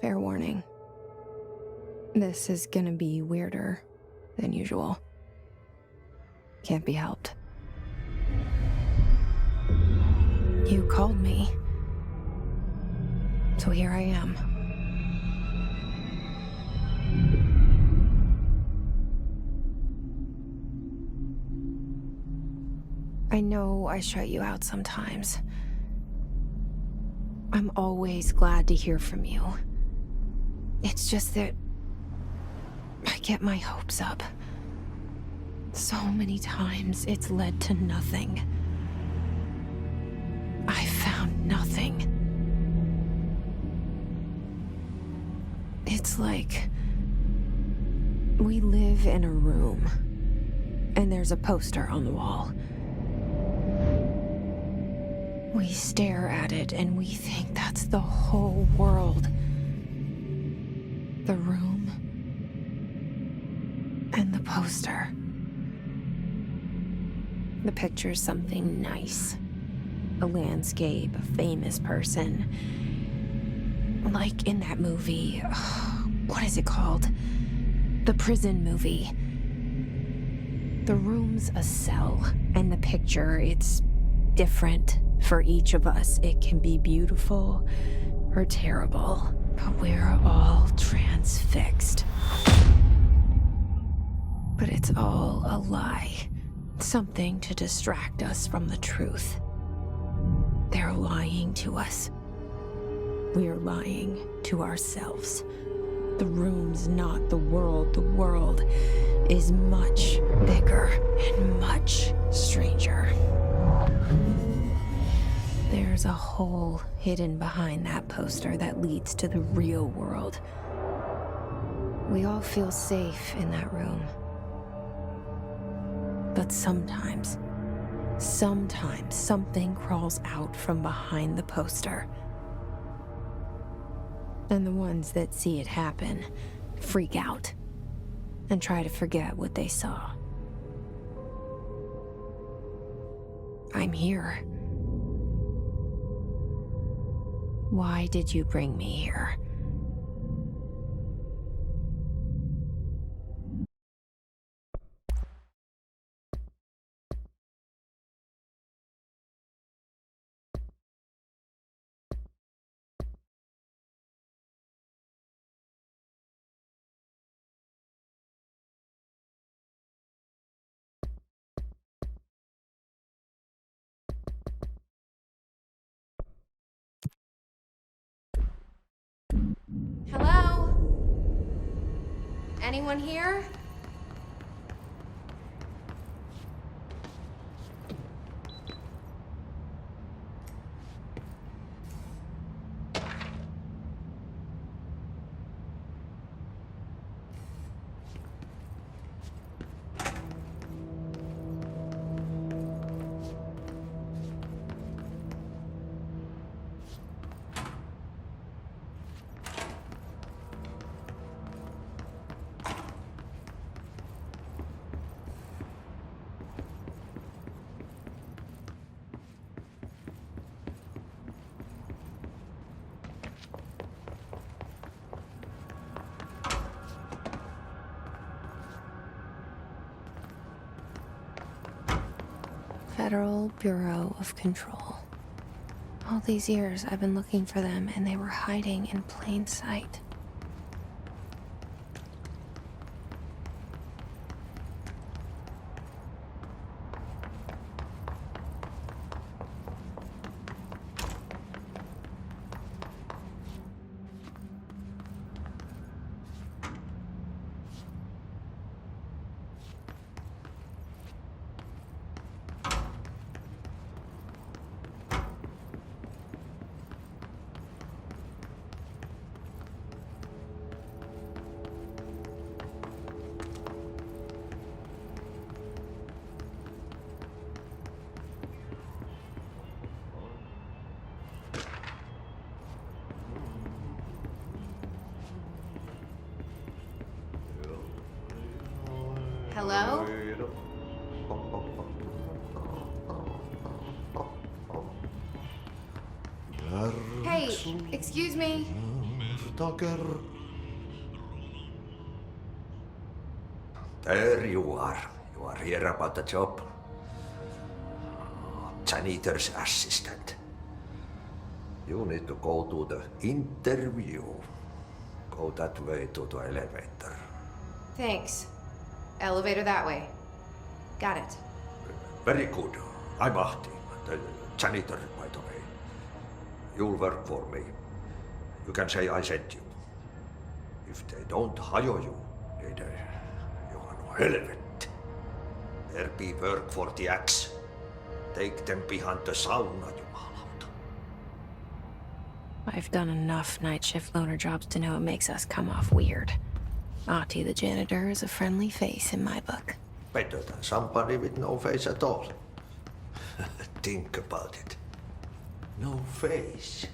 Fair warning. This is gonna be weirder than usual. Can't be helped. You called me. So here I am. I know I shut you out sometimes. I'm always glad to hear from you. It's just that I get my hopes up. So many times it's led to nothing. I found nothing. It's like we live in a room, and there's a poster on the wall. We stare at it and we think that's the whole world. The room and the poster. The picture's something nice. A landscape, a famous person. Like in that movie, what is it called? The prison movie. The room's a cell, and the picture, it's different for each of us. It can be beautiful or terrible, but we're all transfixed. But it's all a lie. Something to distract us from the truth. They're lying to us. We're lying to ourselves. The room's not the world. The world is much bigger and much stranger. There's a hole hidden behind that poster that leads to the real world. We all feel safe in that room. But sometimes something crawls out from behind the poster. And the ones that see it happen freak out and try to forget what they saw. I'm here. Why did you bring me here? Hello? Anyone here? Federal Bureau of Control. All these years I've been looking for them, and they were hiding in plain sight. Hello? Hey, excuse me. Tucker. There you are. You are here about the job. Janitor's assistant. You need to go to the interview. Go that way to the elevator. Thanks. Elevator that way. Got it. Very good. I'm Ahti, the janitor, by the way. You'll work for me. You can say I sent you. If they don't hire you, then you are no helvet. There be work for the axe. Take them behind the sauna, jumalauta. I've done enough night shift loner jobs to know it makes us come off weird. Ahti the janitor is a friendly face in my book. Better than somebody with no face at all. Think about it. No face.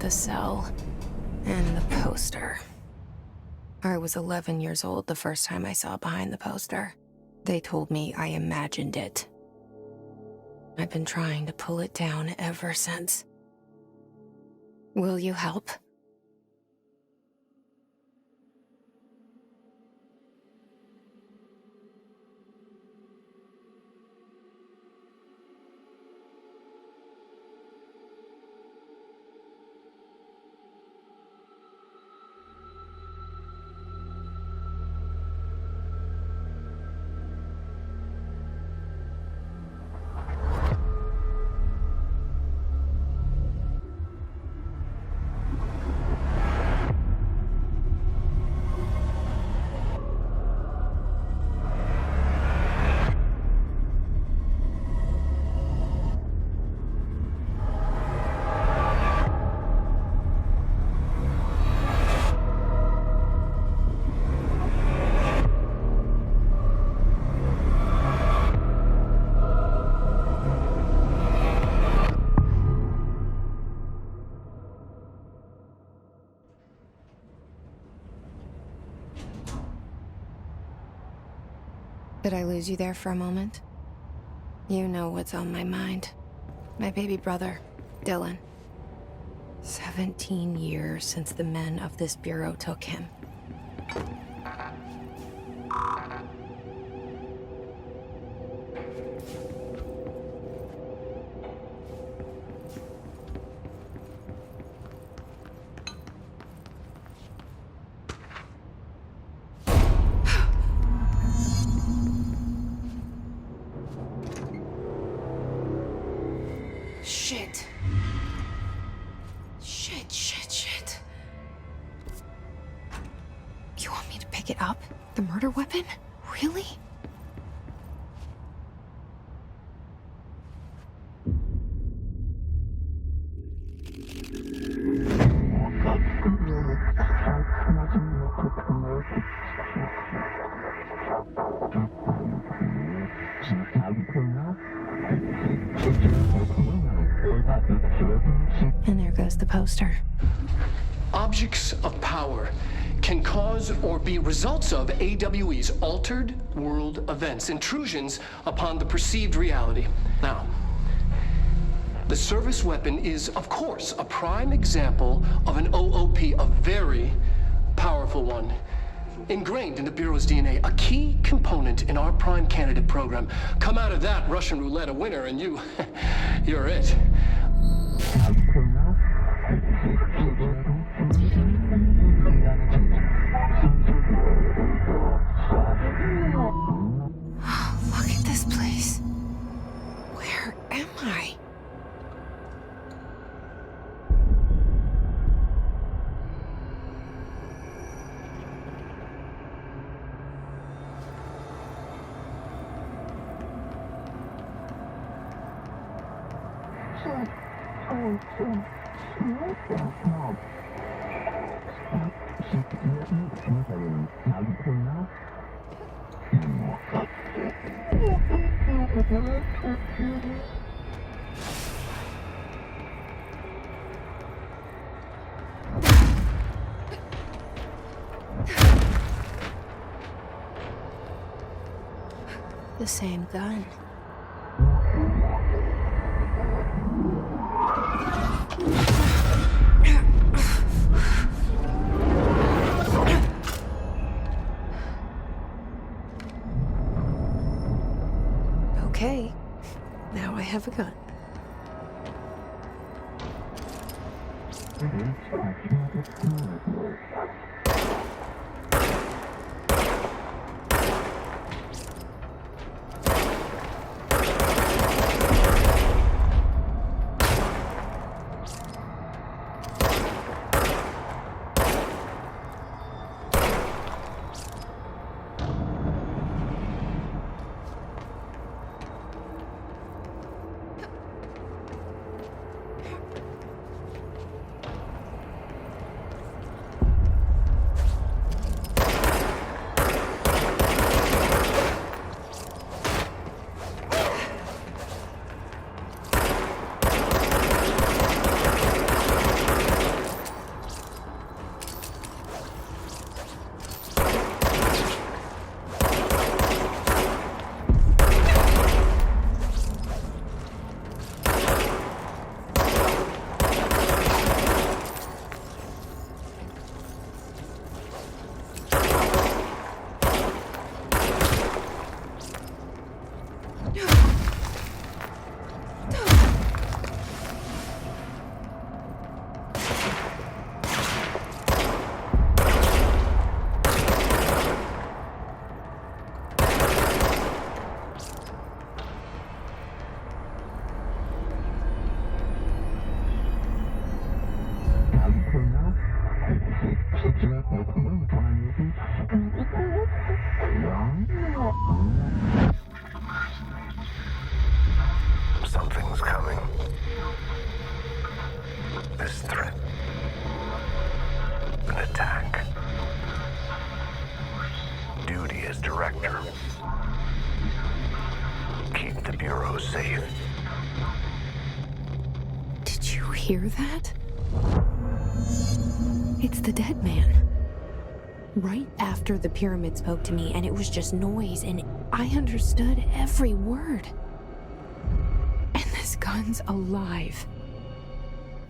The cell and the poster. I was 11 years old the first time I saw behind the poster. They told me I imagined it. I've been trying to pull it down ever since. Will you help? Did I lose you there for a moment? You know what's on my mind. My baby brother, Dylan. 17 years since the men of this bureau took him. Shit. Shit. You want me to pick it up? The murder weapon? Really? And there goes the poster. Objects of power can cause or be results of AWE's altered world events, intrusions upon the perceived reality. Now, the service weapon is, of course, a prime example of an OOP, a very powerful one. Ingrained in the Bureau's DNA, a key component in our prime candidate program. Come out of that Russian roulette a winner and you're it. Look at this place. Where am I? The same gun. Okay, now I have a gun. Something's coming. This threat. An attack. Duty as director. Keep the Bureau safe. Did you hear that? It's the dead man. Right after the pyramid spoke to me, and it was just noise, and I understood every word. And this gun's alive.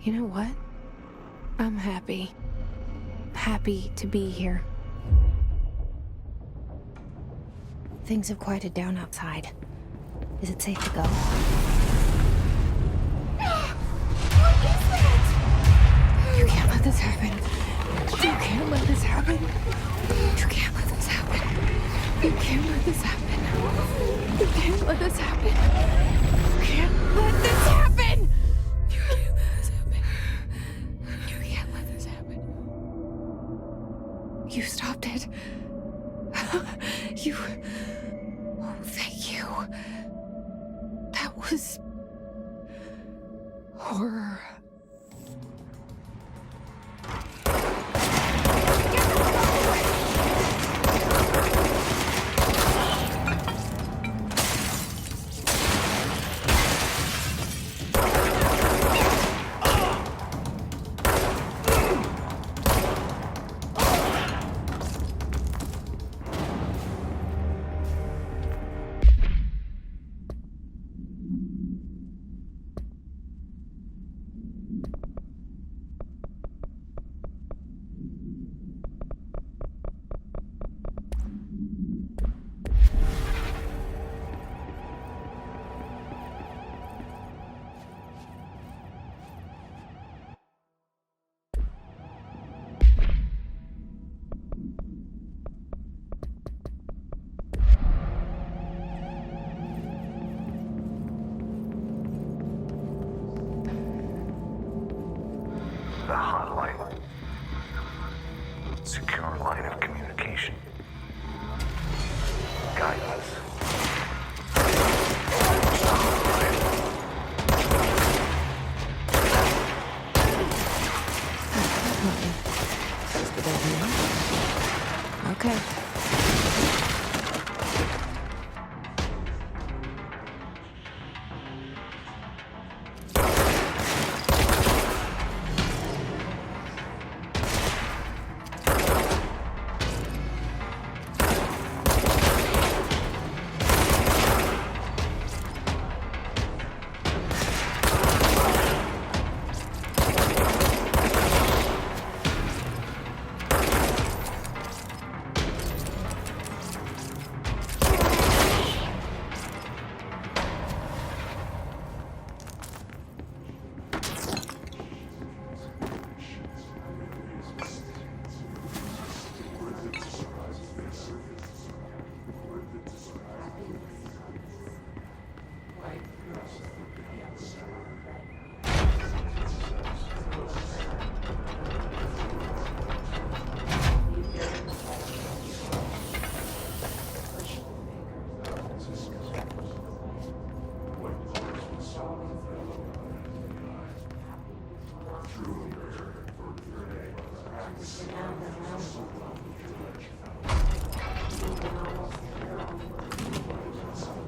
You know what? I'm happy. Happy to be here. Things have quieted down outside. Is it safe to go? What is that? You can't let this happen. You can't let this happen. You can't let this happen. You can't let this happen. You can't let this happen. You can't let this happen. You can't let this happen. You can't let this happen. You stopped it. You... Oh, thank you. That was... horror. The hotline. Secure line of communication. Guidance. Okay.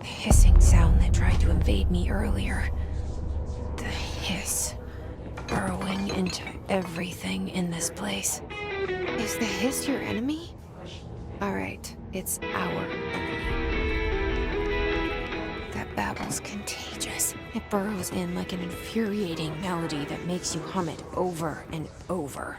Hissing sound that tried to invade me earlier. The hiss. Burrowing into everything in this place. Is the hiss your enemy? Alright, it's our enemy. That babble's contagious. It burrows in like an infuriating melody that makes you hum it over and over.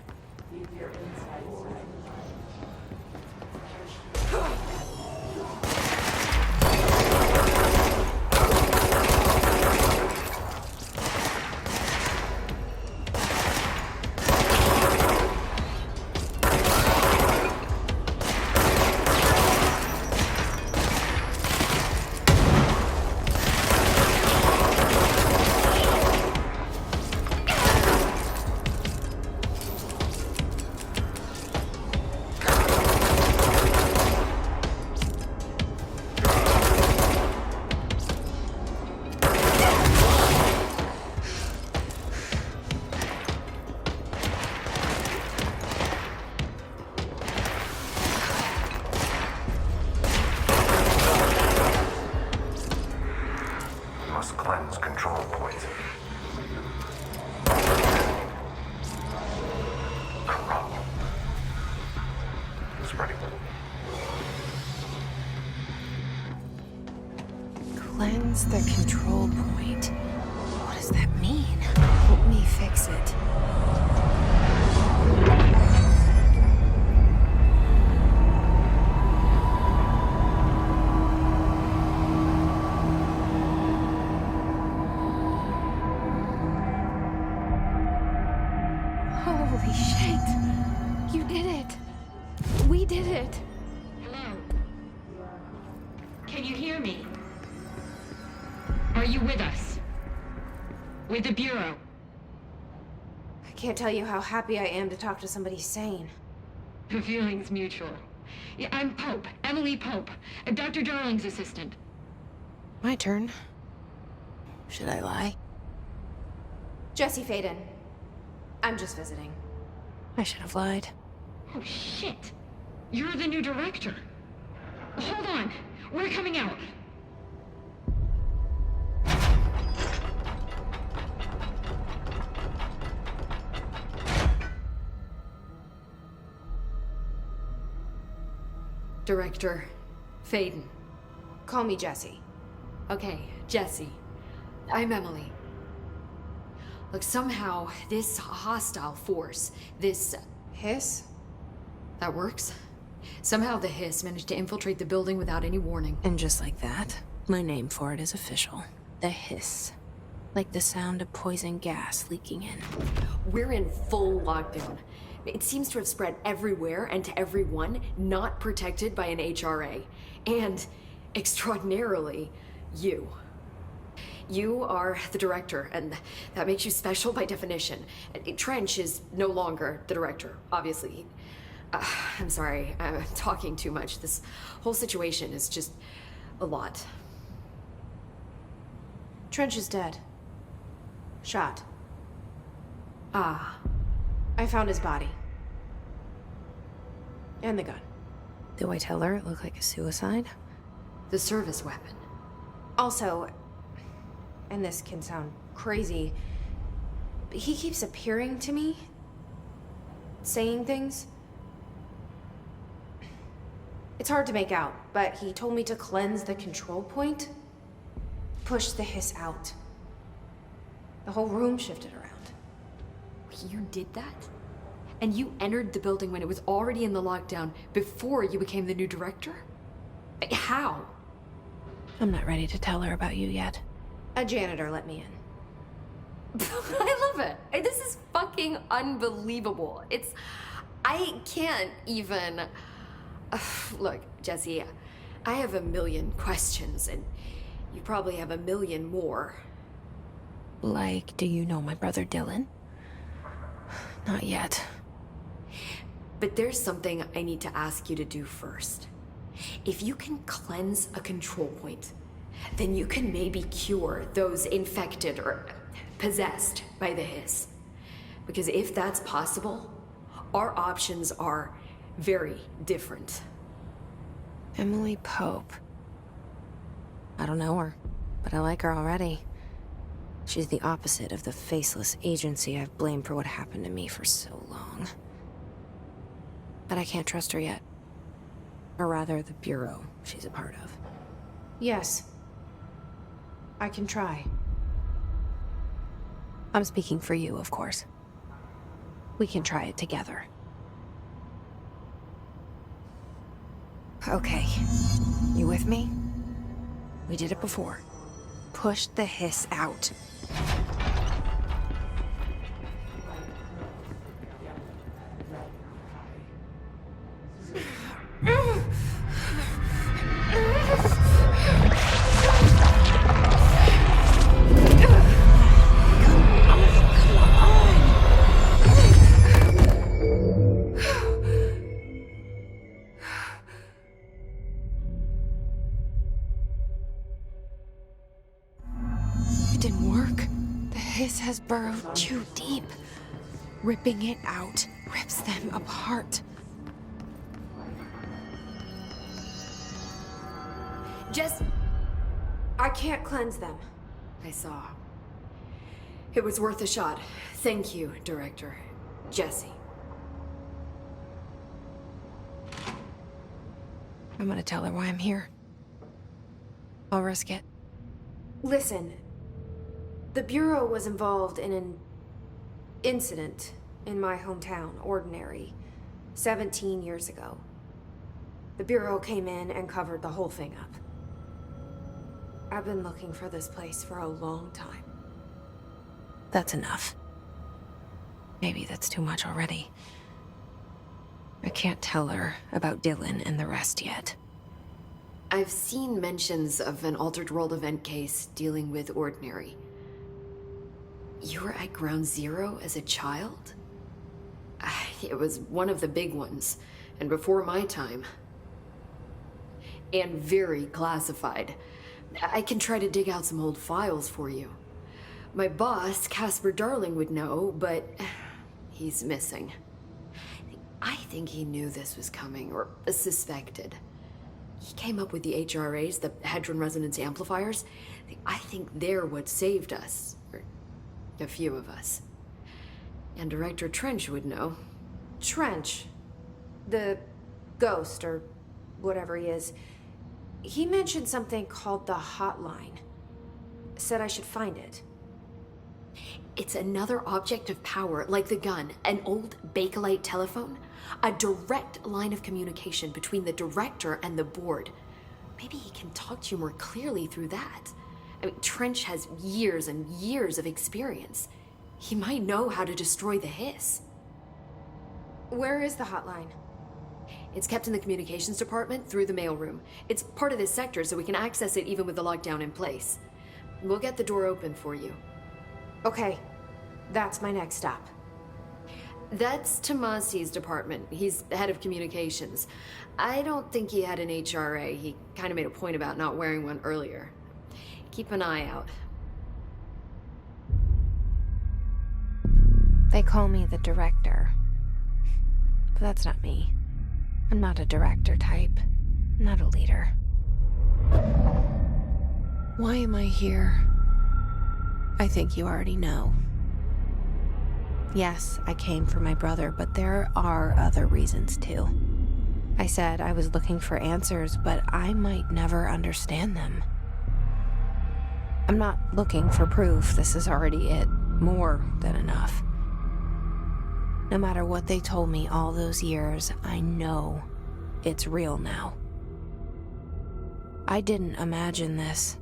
Must cleanse control points. Corrupt. Spreading. Cleanse the control point. What does that mean? Help me fix it. Holy shit! You did it! We did it! Hello? Can you hear me? Are you with us? With the Bureau? I can't tell you how happy I am to talk to somebody sane. The feeling's mutual. Yeah, I'm Pope. Emily Pope. Dr. Darling's assistant. My turn. Should I lie? Jesse Faden. I'm just visiting. I should have lied. Oh, shit. You're the new director. Hold on. We're coming out. Director Faden. Call me Jesse. Okay, Jesse. I'm Emily. Look, somehow this hostile force, this... Hiss? that works? Somehow the Hiss managed to infiltrate the building without any warning. And just like that, my name for it is official. The hiss. Like the sound of poison gas leaking in. We're in full lockdown. It seems to have spread everywhere and to everyone not protected by an HRA. And, extraordinarily, you. You are the director, and that makes you special by definition. Trench is no longer the director, obviously. I'm sorry, I'm talking too much. This whole situation is just a lot. Trench is dead. Shot. Ah, I found his body. And the gun. Do I tell her it looked like a suicide? the service weapon. Also, and this can sound crazy, but he keeps appearing to me, saying things. It's hard to make out, but he told me to cleanse the control point, push the hiss out. The whole room shifted around. You did that? And you entered the building when it was already in the lockdown before you became the new director? How? I'm not ready to tell her about you yet. A janitor let me in. I love it. This is fucking unbelievable. I can't even... Look, Jesse, I have a million questions, and you probably have a million more. Like, do you know my brother Dylan? Not yet. But there's something I need to ask you to do first. If you can cleanse a control point, then you can maybe cure those infected or possessed by the hiss. Because if that's possible, our options are very different. Emily Pope. I don't know her, but I like her already. She's the opposite of the faceless agency I've blamed for what happened to me for so long. But I can't trust her yet. Or rather, the Bureau she's a part of. Yes. I can try. I'm speaking for you, of course. We can try it together. Okay. You with me? We did it before. Push the hiss out. It didn't work. The hiss has burrowed too deep. Ripping it out rips them apart. I can't cleanse them. I saw. It was worth a shot. Thank you, Director. Jesse. I'm gonna tell her why I'm here. I'll risk it. Listen, the Bureau was involved in an incident in my hometown, Ordinary, 17 years ago. The Bureau came in and covered the whole thing up. I've been looking for this place for a long time. That's enough. Maybe that's too much already. I can't tell her about Dylan and the rest yet. I've seen mentions of an Altered World event case dealing with Ordinary. You were at Ground Zero as a child? It was one of the big ones. and before my time. And very classified. I can try to dig out some old files for you. My boss, Casper Darling, would know, but he's missing. I think he knew this was coming, or suspected. He came up with the HRAs, the Hadron Resonance Amplifiers. I think they're what saved us. Or a few of us. And Director Trench would know. Trench. The ghost, or whatever he is. He mentioned something called the Hotline. Said I should find it. It's another object of power, like the gun, an old Bakelite telephone. A direct line of communication between the director and the board. Maybe he can talk to you more clearly through that. I mean, Trench has years and years of experience. He might know how to destroy the Hiss. Where is the Hotline? It's kept in the communications department through the mailroom. It's part of this sector, so we can access it even with the lockdown in place. We'll get the door open for you. Okay, that's my next stop. That's Tomasi's department. He's the head of communications. I don't think he had an HRA. He kind of made a point about not wearing one earlier. Keep an eye out. They call me the director. But that's not me. I'm not a director type. I'm not a leader. Why am I here? I think you already know. Yes, I came for my brother, but there are other reasons too. I said I was looking for answers, but I might never understand them. I'm not looking for proof. This is already it. More than enough. No matter what they told me all those years, I know it's real now. I didn't imagine this.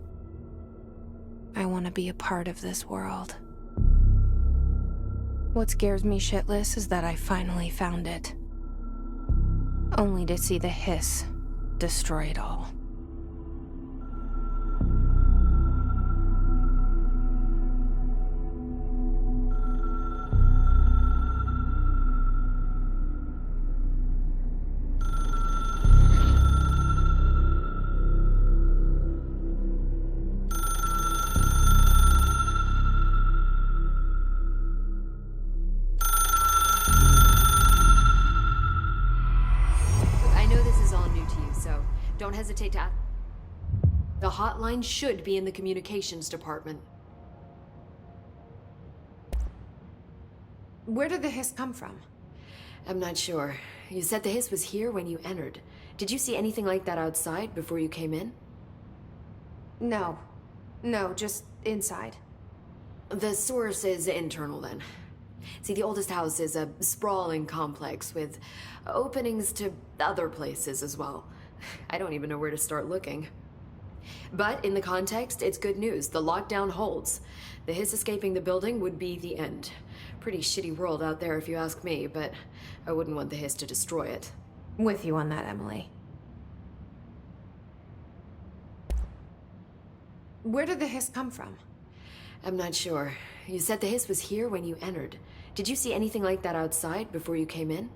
I want to be a part of this world. What scares me shitless is that I finally found it. Only to see the Hiss destroy it all. Don't hesitate to ask. The hotline should be in the communications department. Where did the Hiss come from? I'm not sure. You said the Hiss was here when you entered. Did you see anything like that outside before you came in? No. No, just inside. The source is internal then. See, the oldest house is a sprawling complex with openings to other places as well. I don't even know where to start looking. But in the context, it's good news. The lockdown holds. The Hiss escaping the building would be the end. Pretty shitty world out there if you ask me, but I wouldn't want the Hiss to destroy it. With you on that, Emily. Where did the Hiss come from? I'm not sure. You said the Hiss was here when you entered. Did you see anything like that outside before you came in?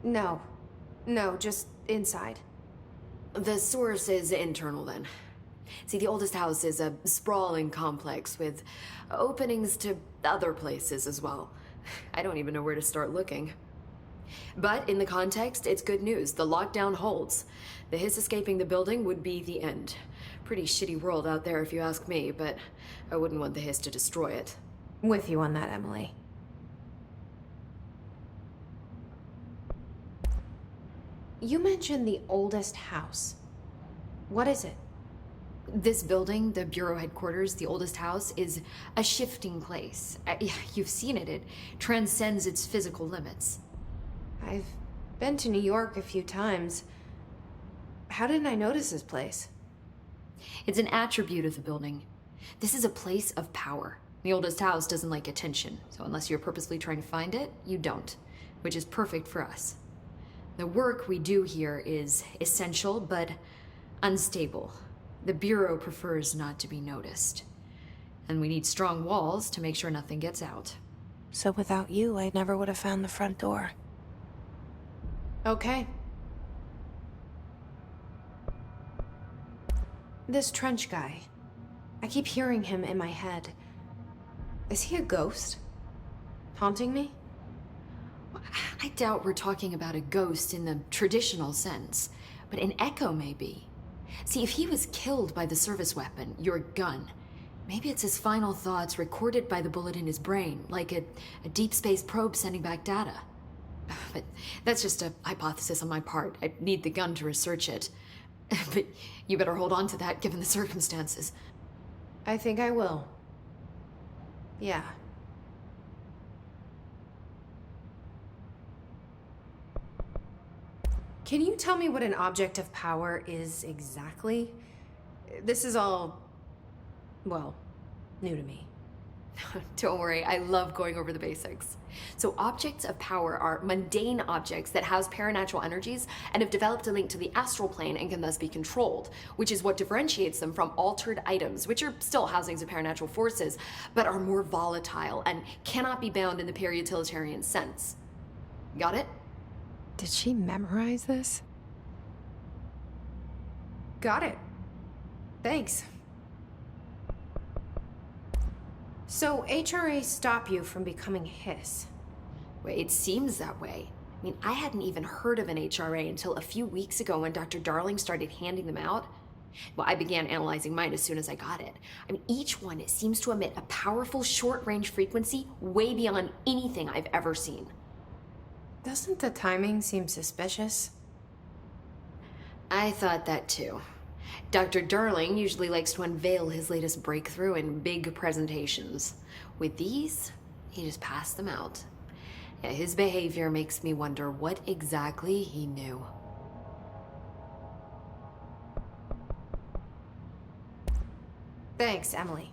No. No, just inside. The source is internal then. See, the oldest house is a sprawling complex with openings to other places as well. I don't even know where to start looking. But in the context, it's good news. The lockdown holds. The Hiss escaping the building would be the end. Pretty shitty world out there if you ask me, but I wouldn't want the Hiss to destroy it. With you on that, Emily. You mentioned the oldest house. What is it? This building, the Bureau headquarters, the oldest house, is a shifting place. You've seen it. It transcends its physical limits. I've been to New York a few times. How didn't I notice this place? It's an attribute of the building. This is a place of power. The oldest house doesn't like attention, so unless you're purposely trying to find it, you don't, which is perfect for us. The work we do here is essential, but unstable. The Bureau prefers not to be noticed. And we need strong walls to make sure nothing gets out. So without you, I never would have found the front door. Okay. This Trench guy. I keep hearing him in my head. Is he a ghost? Haunting me? I doubt we're talking about a ghost in the traditional sense, but an echo maybe. See, if he was killed by the service weapon, your gun, maybe it's his final thoughts recorded by the bullet in his brain, like a deep space probe sending back data. But that's just a hypothesis on my part. I'd need the gun to research it. But you better hold on to that given the circumstances. I think I will. Yeah. Can you tell me what an object of power is exactly? This is all, well, new to me. Don't worry, I love going over the basics. So objects of power are mundane objects that house paranatural energies and have developed a link to the astral plane and can thus be controlled, which is what differentiates them from altered items, which are still housings of paranatural forces, but are more volatile and cannot be bound in the pure utilitarian sense. Got it? Did she memorize this? Got it. Thanks. So HRA stop you from becoming Hiss? Well, it seems that way. I mean, I hadn't even heard of an HRA until a few weeks ago when Dr. Darling started handing them out. Well, I began analyzing mine as soon as I got it. I mean, each one seems to emit a powerful short-range frequency way beyond anything I've ever seen. Doesn't the timing seem suspicious? I thought that too. Dr. Darling usually likes to unveil his latest breakthrough in big presentations. With these, he just passed them out. Yeah, his behavior makes me wonder what exactly he knew. Thanks, Emily.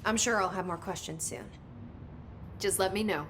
I'm sure I'll have more questions soon. Just let me know.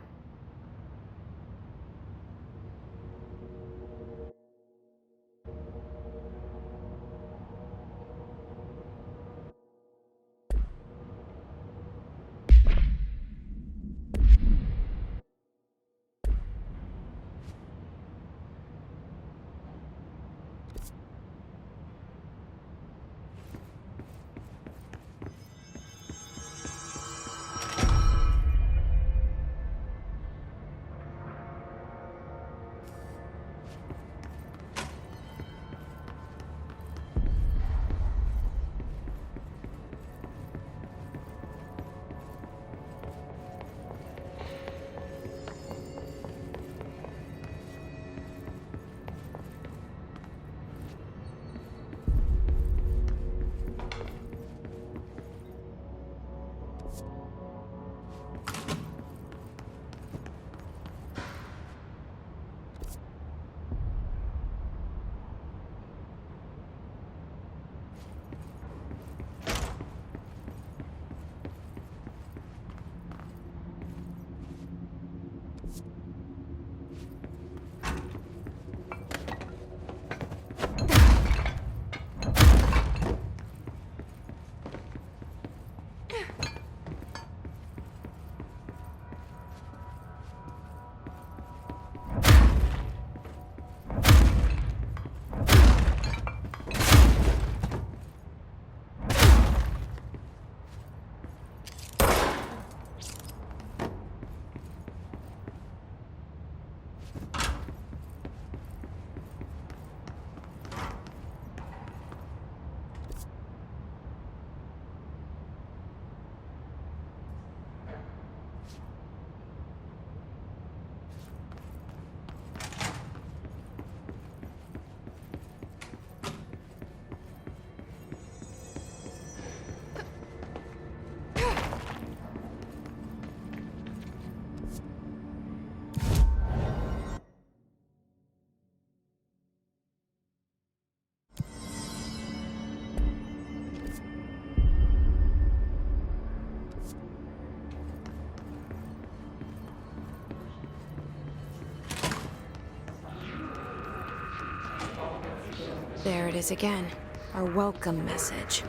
There it is again. Our welcome message.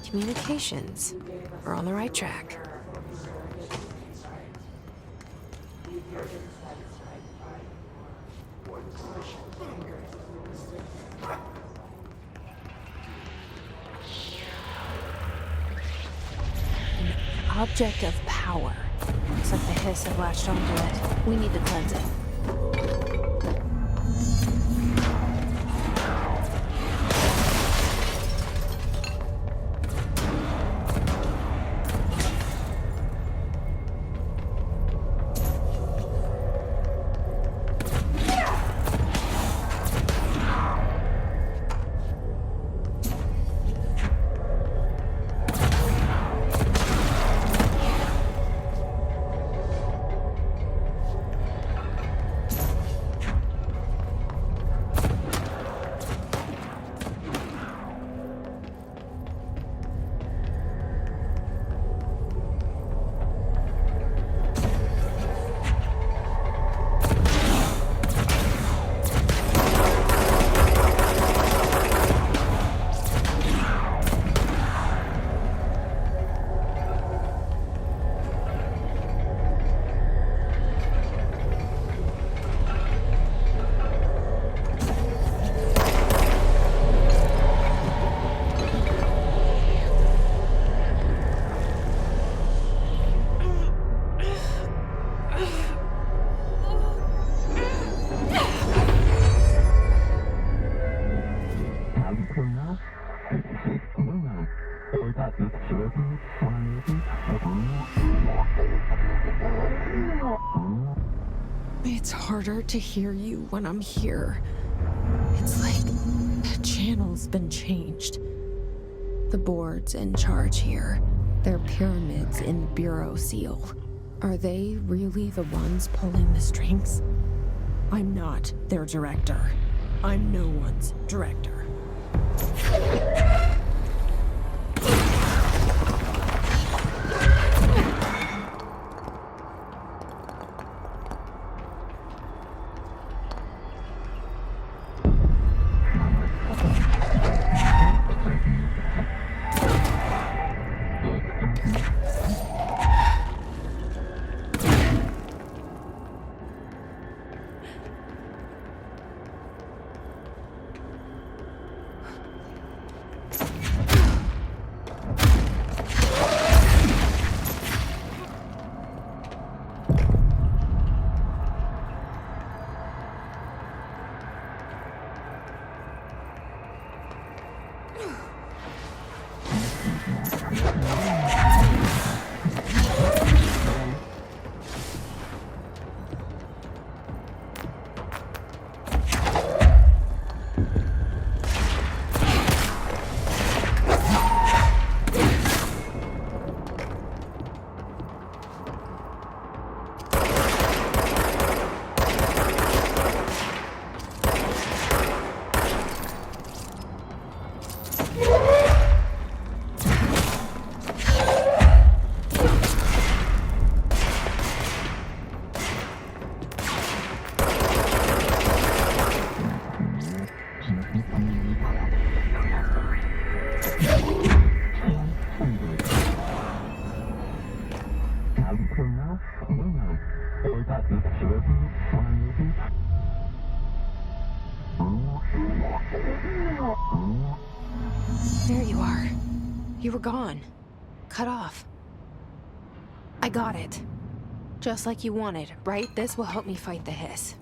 Communications. We're on the right track. An object of power. Looks like the hiss have latched onto it. We need to cleanse it. harder to hear you when I'm here. It's like the channel's been changed. The board's in charge here. They're pyramids in the Bureau seal. Are they really the ones pulling the strings? I'm not their director. I'm no one's director. There you are. You were gone. Cut off. I got it. Just like you wanted, right? This will help me fight the hiss.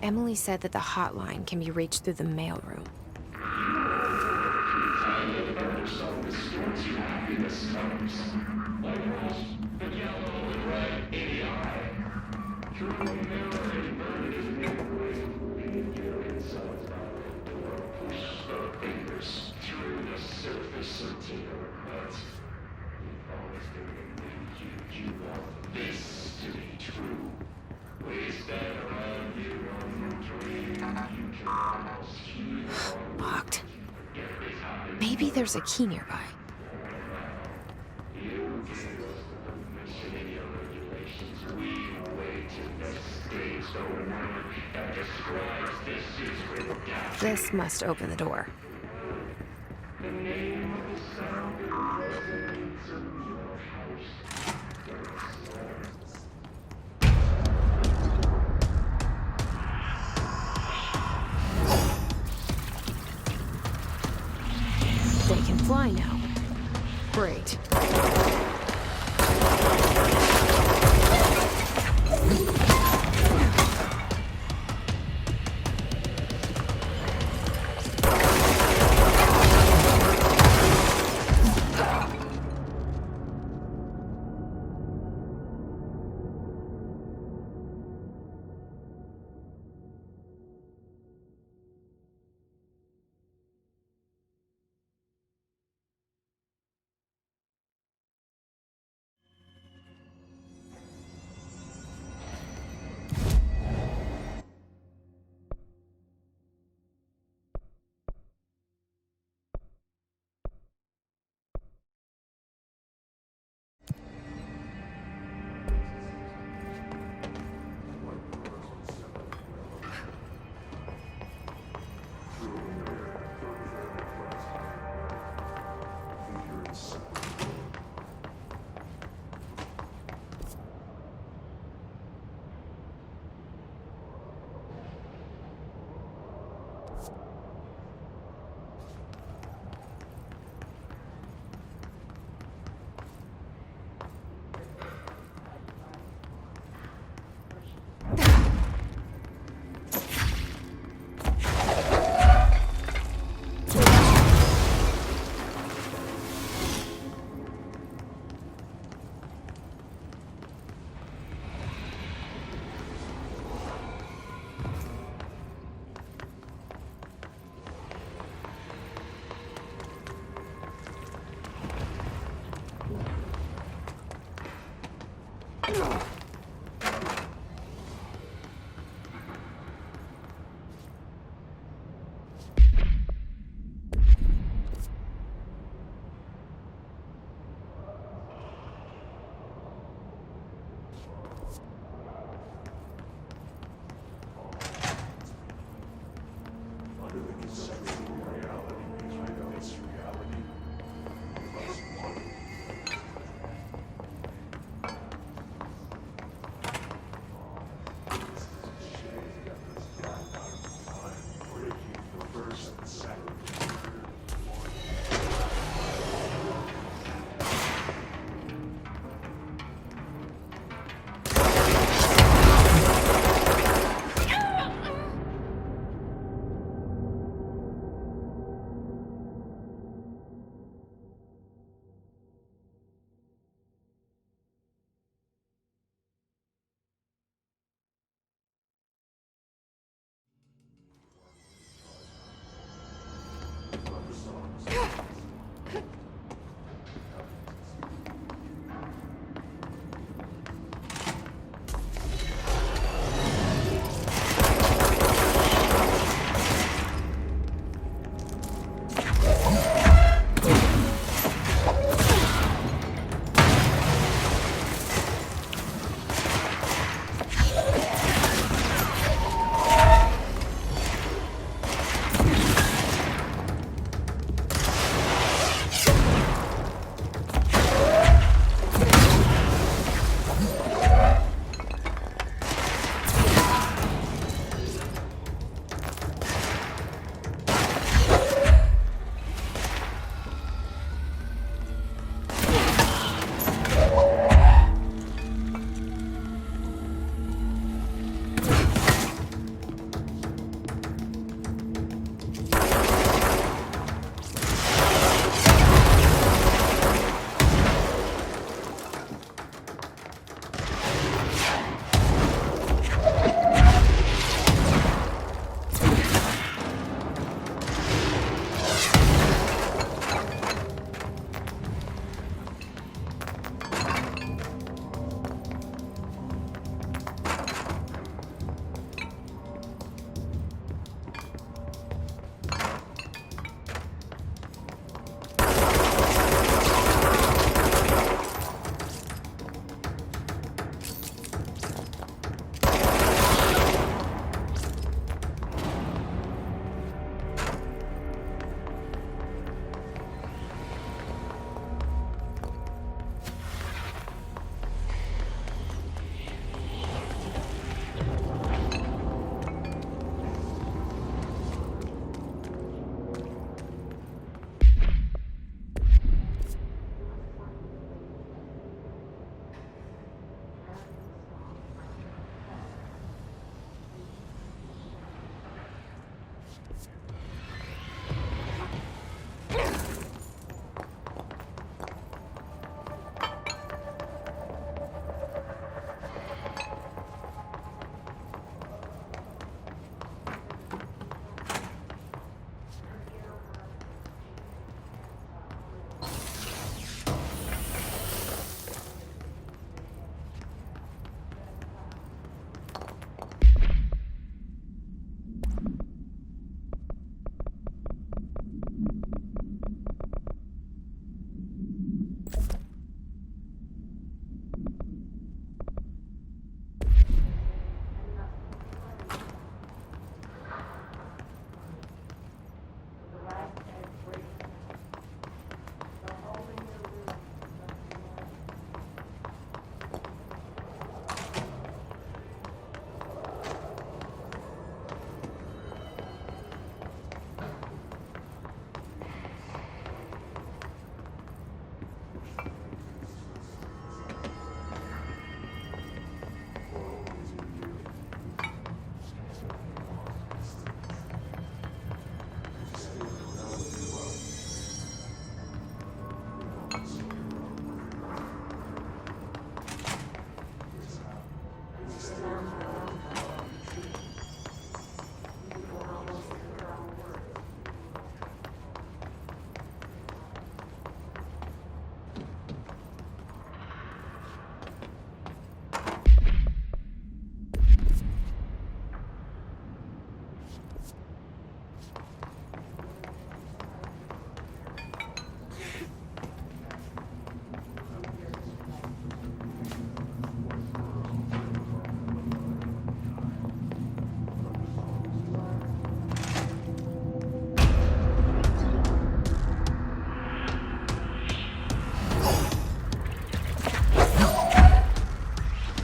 Emily said that the hotline can be reached through the mailroom. Locked. Maybe there's a key nearby. This must open the door. They can fly now. Great.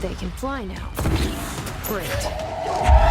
They can fly now. Great.